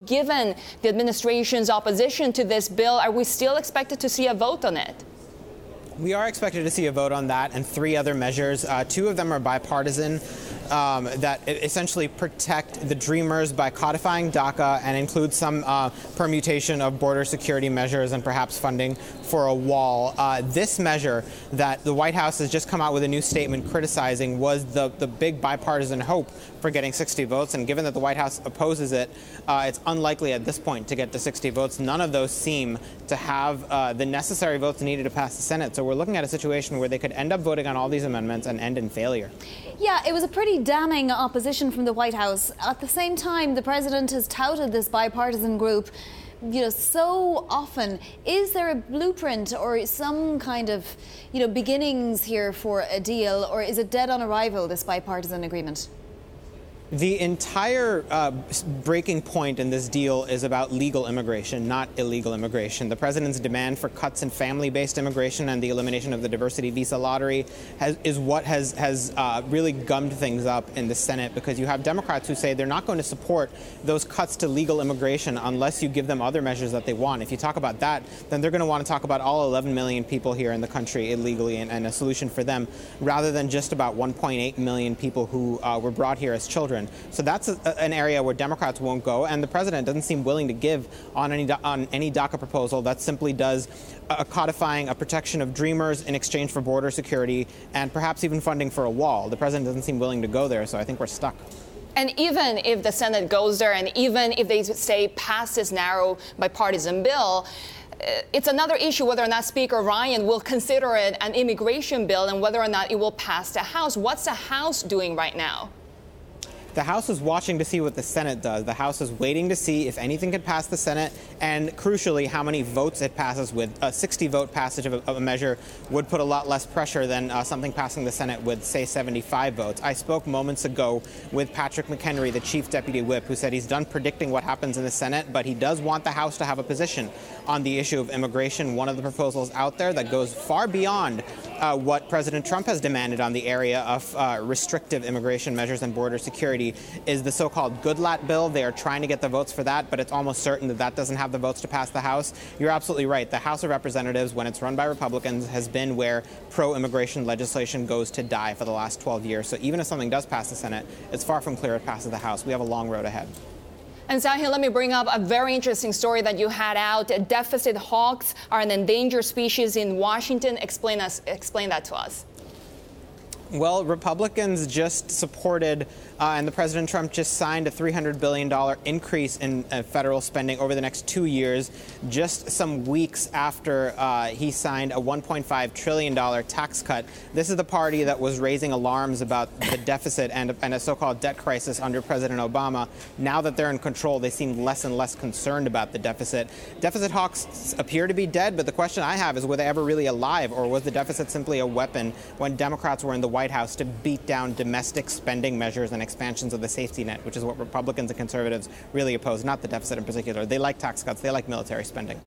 Given the administration's opposition to this bill, are we still expected to see a vote on it? We are expected to see a vote on that and three other measures. Two of them are bipartisan that essentially protect the Dreamers by codifying DACA and include some permutation of border security measures and perhaps funding for a wall. This measure that the White House has just come out with a new statement criticizing was the big bipartisan hope for getting 60 votes. And given that the White House opposes it, it's unlikely at this point to get to 60 votes. None of those seem to have the necessary votes needed to pass the Senate. So we're looking at a situation where they could end up voting on all these amendments and end in failure. Yeah, it was a pretty damning opposition from the White House. At the same time, the president has touted this bipartisan group, so often. Is there a blueprint or some kind of, beginnings here for a deal, or is it dead on arrival, this bipartisan agreement? The entire breaking point in this deal is about legal immigration, not illegal immigration. The president's demand for cuts in family-based immigration and the elimination of the diversity visa lottery is what has really gummed things up in the Senate, because you have Democrats who say they're not going to support those cuts to legal immigration unless you give them other measures that they want. If you talk about that, then they're going to want to talk about all 11 million people here in the country illegally and a solution for them, rather than just about 1.8 million people who were brought here as children. So that's an area where Democrats won't go, and the president doesn't seem willing to give on any DACA proposal that simply does codifying a protection of Dreamers in exchange for border security and perhaps even funding for a wall. The president doesn't seem willing to go there, so I think we're stuck. And even if the Senate goes there, and even if they say pass this narrow bipartisan bill, it's another issue whether or not Speaker Ryan will consider it an immigration bill and whether or not it will pass the House. What's the House doing right now? The House is watching to see what the Senate does. The House is waiting to see if anything could pass the Senate, and crucially, how many votes it passes with. A 60-vote passage of a measure would put a lot less pressure than something passing the Senate with, say, 75 votes. I spoke moments ago with Patrick McHenry, the chief deputy whip, who said he's done predicting what happens in the Senate, but he does want the House to have a position on the issue of immigration. One of the proposals out there that goes far beyond what President Trump has demanded on the area of restrictive immigration measures and border security is the so-called Goodlatte bill. They are trying to get the votes for that, but it's almost certain that that doesn't have the votes to pass the House. You're absolutely right. The House of Representatives, when it's run by Republicans, has been where pro-immigration legislation goes to die for the last 12 years. So even if something does pass the Senate, it's far from clear it passes the House. We have a long road ahead. And Sahil, let me bring up a very interesting story that you had out. Deficit hawks are an endangered species in Washington. Explain that to us. Well, Republicans just supported, and the President Trump just signed a $300 billion increase in federal spending over the next 2 years, just some weeks after he signed a $1.5 trillion tax cut. This is the party that was raising alarms about the deficit and a so-called debt crisis under President Obama. Now that they're in control, they seem less and less concerned about the deficit. Deficit hawks appear to be dead, but the question I have is, were they ever really alive, or was the deficit simply a weapon when Democrats were in the White House to beat down domestic spending measures and expansions of the safety net, which is what Republicans and conservatives really oppose, not the deficit in particular. They like tax cuts. They like military spending.